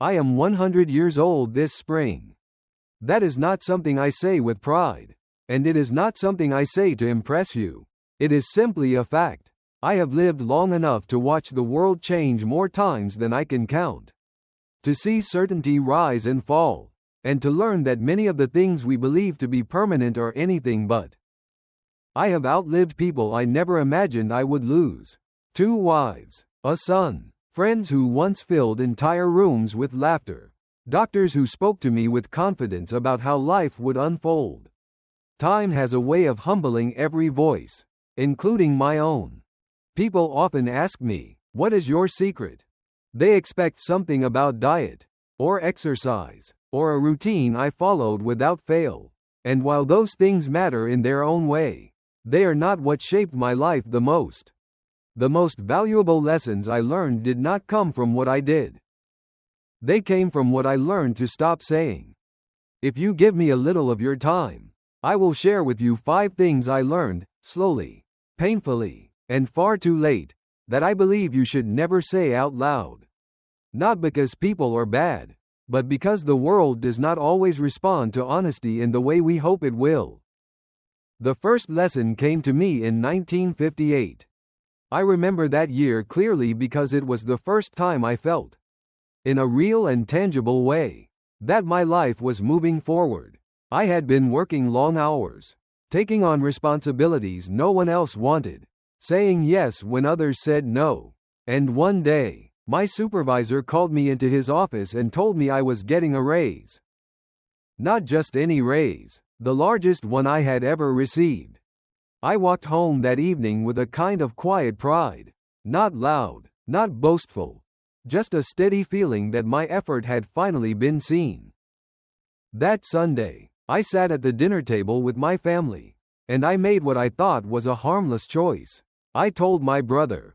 I am 100 years old this spring. That is not something I say with pride. And it is not something I say to impress you. It is simply a fact. I have lived long enough to watch the world change more times than I can count. To see certainty rise and fall. And to learn that many of the things we believe to be permanent are anything but. I have outlived people I never imagined I would lose. 2 wives, a son, friends who once filled entire rooms with laughter, doctors who spoke to me with confidence about how life would unfold. Time has a way of humbling every voice, including my own. People often ask me, "What is your secret?" They expect something about diet, or exercise, or a routine I followed without fail. And while those things matter in their own way, they are not what shaped my life the most. The most valuable lessons I learned did not come from what I did. They came from what I learned to stop saying. If you give me a little of your time, I will share with you 5 things I learned, slowly, painfully, and far too late, that I believe you should never say out loud. Not because people are bad, but because the world does not always respond to honesty in the way we hope it will. The first lesson came to me in 1958. I remember that year clearly because it was the first time I felt, in a real and tangible way, that my life was moving forward. I had been working long hours, taking on responsibilities no one else wanted, saying yes when others said no. And one day, my supervisor called me into his office and told me I was getting a raise. Not just any raise, the largest one I had ever received. I walked home that evening with a kind of quiet pride, not loud, not boastful, just a steady feeling that my effort had finally been seen. That Sunday, I sat at the dinner table with my family, and I made what I thought was a harmless choice. I told my brother.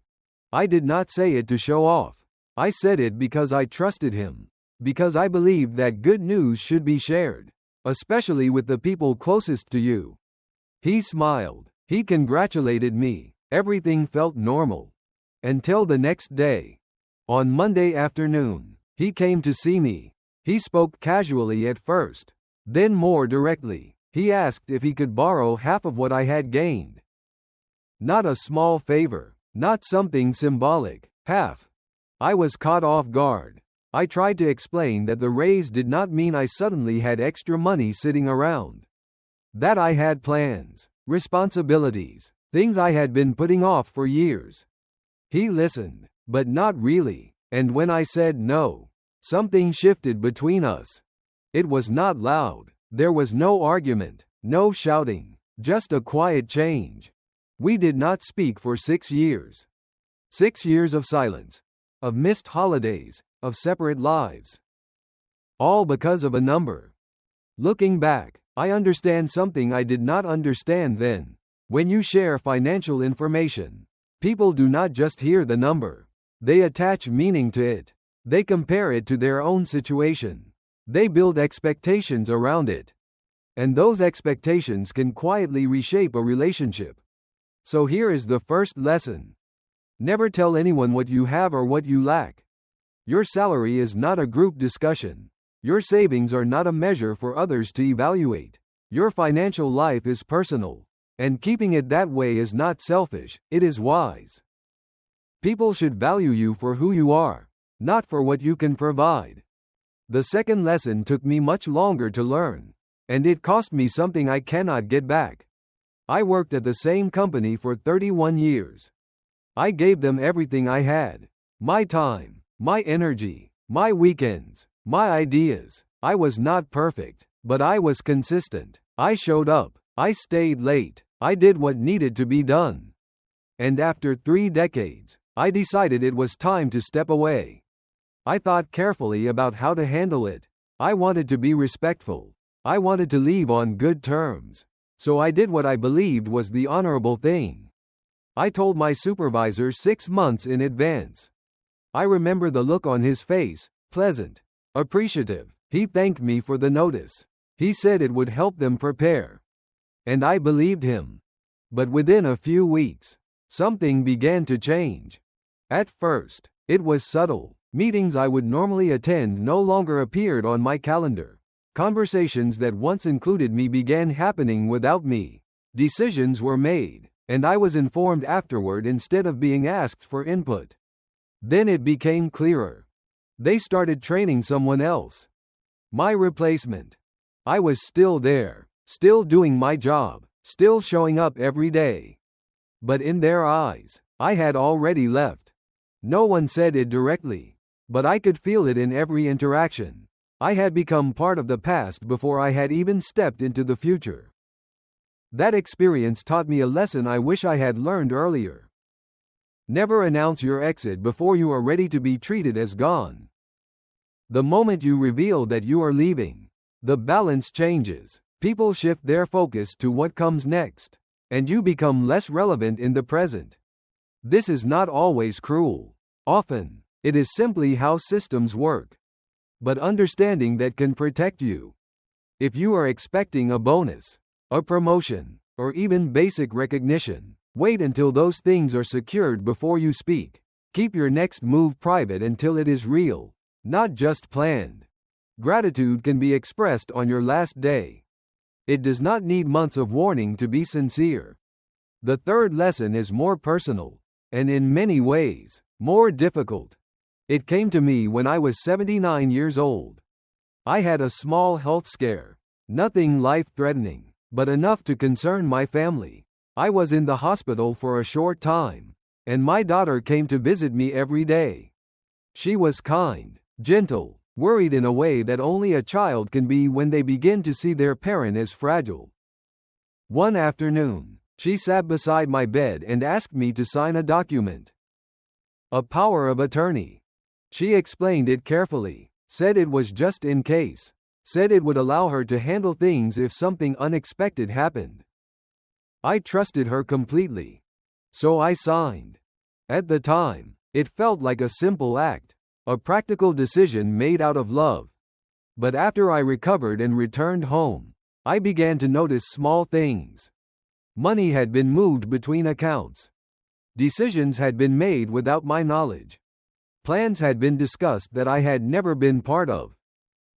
I did not say it to show off. I said it because I trusted him, because I believed that good news should be shared, especially with the people closest to you. He smiled. He congratulated me. Everything felt normal. Until the next day. On Monday afternoon, he came to see me. He spoke casually at first. Then more directly, he asked if he could borrow half of what I had gained. Not a small favor, not something symbolic, half. I was caught off guard. I tried to explain that the raise did not mean I suddenly had extra money sitting around. That I had plans, responsibilities, things I had been putting off for years. He listened, but not really, and when I said no, something shifted between us. It was not loud. There was no argument, no shouting, just a quiet change. We did not speak for 6 years. 6 years of silence, of missed holidays, of separate lives. All because of a number. Looking back, I understand something I did not understand then. When you share financial information, people do not just hear the number. They attach meaning to it. They compare it to their own situation. They build expectations around it. And those expectations can quietly reshape a relationship. So here is the first lesson. Never tell anyone what you have or what you lack. Your salary is not a group discussion. Your savings are not a measure for others to evaluate. Your financial life is personal. And keeping it that way is not selfish, it is wise. People should value you for who you are, not for what you can provide. The second lesson took me much longer to learn, and it cost me something I cannot get back. I worked at the same company for 31 years. I gave them everything I had. My time, my energy, my weekends, my ideas. I was not perfect, but I was consistent. I showed up. I stayed late. I did what needed to be done. And after 3 decades, I decided it was time to step away. I thought carefully about how to handle it. I wanted to be respectful. I wanted to leave on good terms. So I did what I believed was the honorable thing. I told my supervisor 6 months in advance. I remember the look on his face, pleasant, appreciative. He thanked me for the notice. He said it would help them prepare. And I believed him. But within a few weeks, something began to change. At first, it was subtle. Meetings I would normally attend no longer appeared on my calendar. Conversations that once included me began happening without me. Decisions were made, and I was informed afterward instead of being asked for input. Then it became clearer. They started training someone else. My replacement. I was still there, still doing my job, still showing up every day. But in their eyes, I had already left. No one said it directly, but I could feel it in every interaction. I had become part of the past before I had even stepped into the future. That experience taught me a lesson I wish I had learned earlier. Never announce your exit before you are ready to be treated as gone. The moment you reveal that you are leaving, the balance changes. People shift their focus to what comes next, and you become less relevant in the present. This is not always cruel. Often, it is simply how systems work. But understanding that can protect you. If you are expecting a bonus, a promotion, or even basic recognition, wait until those things are secured before you speak. Keep your next move private until it is real, not just planned. Gratitude can be expressed on your last day. It does not need months of warning to be sincere. The third lesson is more personal, and in many ways, more difficult. It came to me when I was 79 years old. I had a small health scare. Nothing life-threatening, but enough to concern my family. I was in the hospital for a short time, and my daughter came to visit me every day. She was kind, gentle, worried in a way that only a child can be when they begin to see their parent as fragile. One afternoon, she sat beside my bed and asked me to sign a document. A power of attorney. She explained it carefully, said it was just in case, said it would allow her to handle things if something unexpected happened. I trusted her completely. So I signed. At the time, it felt like a simple act, a practical decision made out of love. But after I recovered and returned home, I began to notice small things. Money had been moved between accounts. Decisions had been made without my knowledge. Plans had been discussed that I had never been part of.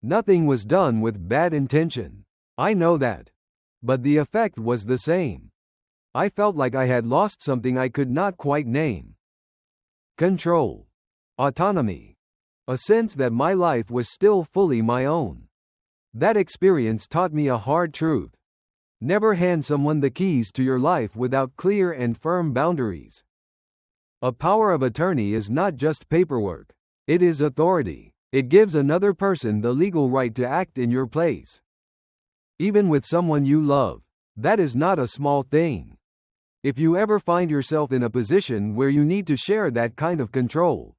Nothing was done with bad intention. I know that. But the effect was the same. I felt like I had lost something I could not quite name. Control. Autonomy. A sense that my life was still fully my own. That experience taught me a hard truth. Never hand someone the keys to your life without clear and firm boundaries. A power of attorney is not just paperwork. It is authority. It gives another person the legal right to act in your place. Even with someone you love, that is not a small thing. If you ever find yourself in a position where you need to share that kind of control,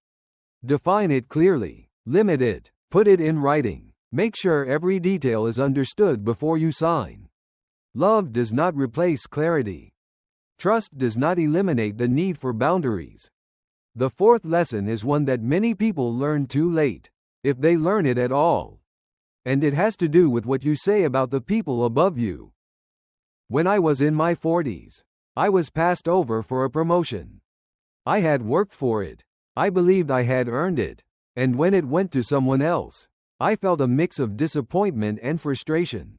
define it clearly, limit it, put it in writing, make sure every detail is understood before you sign. Love does not replace clarity. Trust does not eliminate the need for boundaries. The fourth lesson is one that many people learn too late, if they learn it at all. And it has to do with what you say about the people above you. When I was in my 40s, I was passed over for a promotion. I had worked for it. I believed I had earned it. And when it went to someone else, I felt a mix of disappointment and frustration.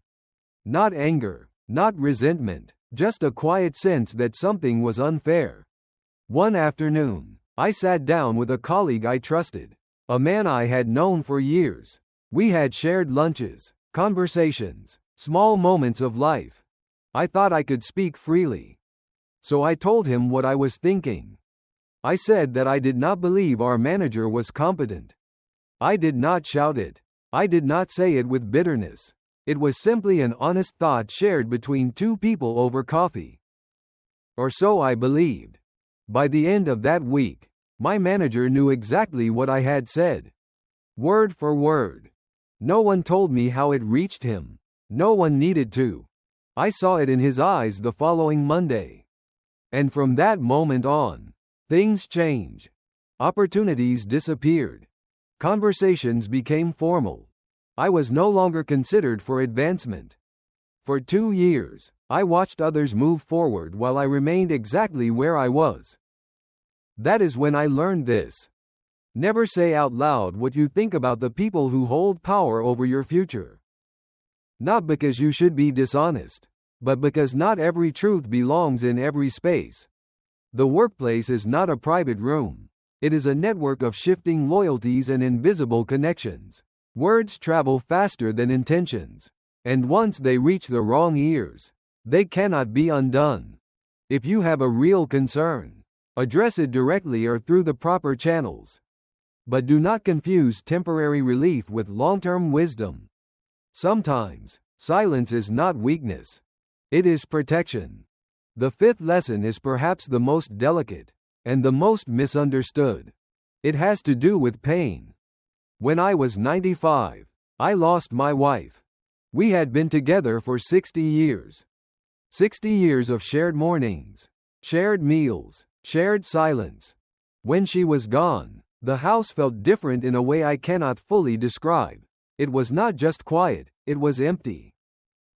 Not anger, not resentment, just a quiet sense that something was unfair. One afternoon, I sat down with a colleague I trusted, a man I had known for years. We had shared lunches, conversations, small moments of life. I thought I could speak freely. So I told him what I was thinking. I said that I did not believe our manager was competent. I did not shout it. I did not say it with bitterness. It was simply an honest thought shared between two people over coffee. Or so I believed. By the end of that week, my manager knew exactly what I had said. Word for word. No one told me how it reached him. No one needed to. I saw it in his eyes the following Monday. And from that moment on, things changed. Opportunities disappeared. Conversations became formal. I was no longer considered for advancement. For 2 years, I watched others move forward while I remained exactly where I was. That is when I learned this. Never say out loud what you think about the people who hold power over your future. Not because you should be dishonest, but because not every truth belongs in every space. The workplace is not a private room. It is a network of shifting loyalties and invisible connections. Words travel faster than intentions, and once they reach the wrong ears, they cannot be undone. If you have a real concern, address it directly or through the proper channels. But do not confuse temporary relief with long-term wisdom. Sometimes, silence is not weakness. It is protection. The fifth lesson is perhaps the most delicate, and the most misunderstood. It has to do with pain. When I was 95, I lost my wife. We had been together for 60 years. 60 years of shared mornings, shared meals, shared silence. When she was gone, the house felt different in a way I cannot fully describe. It was not just quiet, it was empty.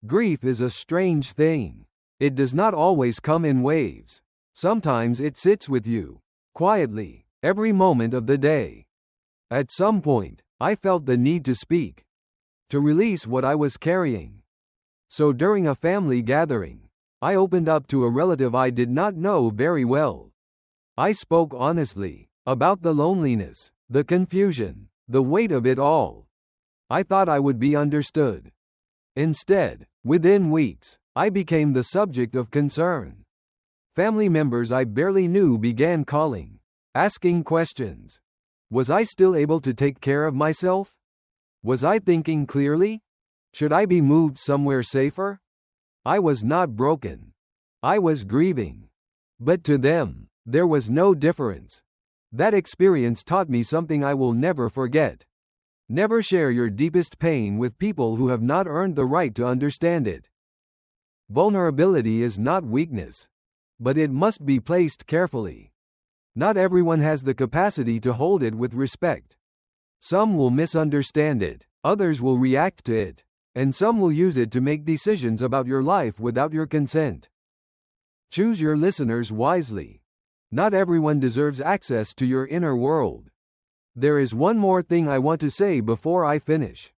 Grief is a strange thing. It does not always come in waves. Sometimes it sits with you, quietly, every moment of the day. At some point, I felt the need to speak, to release what I was carrying. So during a family gathering, I opened up to a relative I did not know very well. I spoke honestly about the loneliness, the confusion, the weight of it all. I thought I would be understood. Instead, within weeks, I became the subject of concern. Family members I barely knew began calling, asking questions. Was I still able to take care of myself? Was I thinking clearly? Should I be moved somewhere safer? I was not broken. I was grieving. But to them, there was no difference. That experience taught me something I will never forget. Never share your deepest pain with people who have not earned the right to understand it. Vulnerability is not weakness, but it must be placed carefully. Not everyone has the capacity to hold it with respect. Some will misunderstand it, others will react to it, and some will use it to make decisions about your life without your consent. Choose your listeners wisely. Not everyone deserves access to your inner world. There is one more thing I want to say before I finish.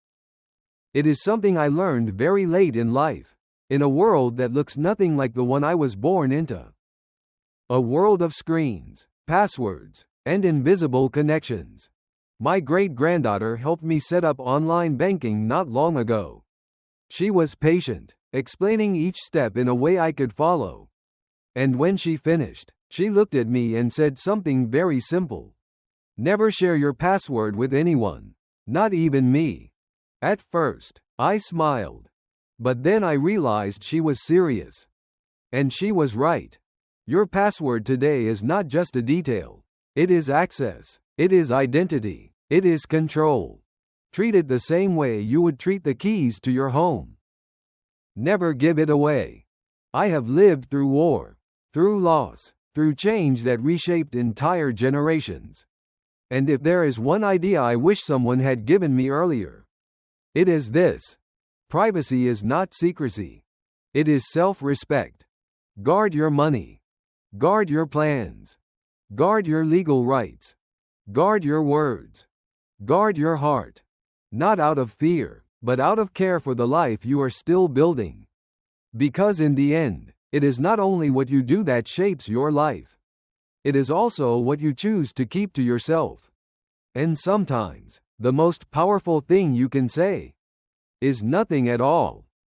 It is something I learned very late in life, in a world that looks nothing like the one I was born into. A world of screens, passwords, and invisible connections. My great-granddaughter helped me set up online banking not long ago. She was patient, explaining each step in a way I could follow. And when she finished, she looked at me and said something very simple. Never share your password with anyone, not even me. At first, I smiled. But then I realized she was serious. And she was right. Your password today is not just a detail. It is access. It is identity. It is control. Treat it the same way you would treat the keys to your home. Never give it away. I have lived through war, through loss, through change that reshaped entire generations. And if there is one idea I wish someone had given me earlier, it is this. Privacy is not secrecy. It is self-respect. Guard your money. Guard your plans. Guard your legal rights. Guard your words. Guard your heart. Not out of fear, but out of care for the life you are still building. Because in the end, it is not only what you do that shapes your life. It is also what you choose to keep to yourself. And sometimes, the most powerful thing you can say is nothing at all.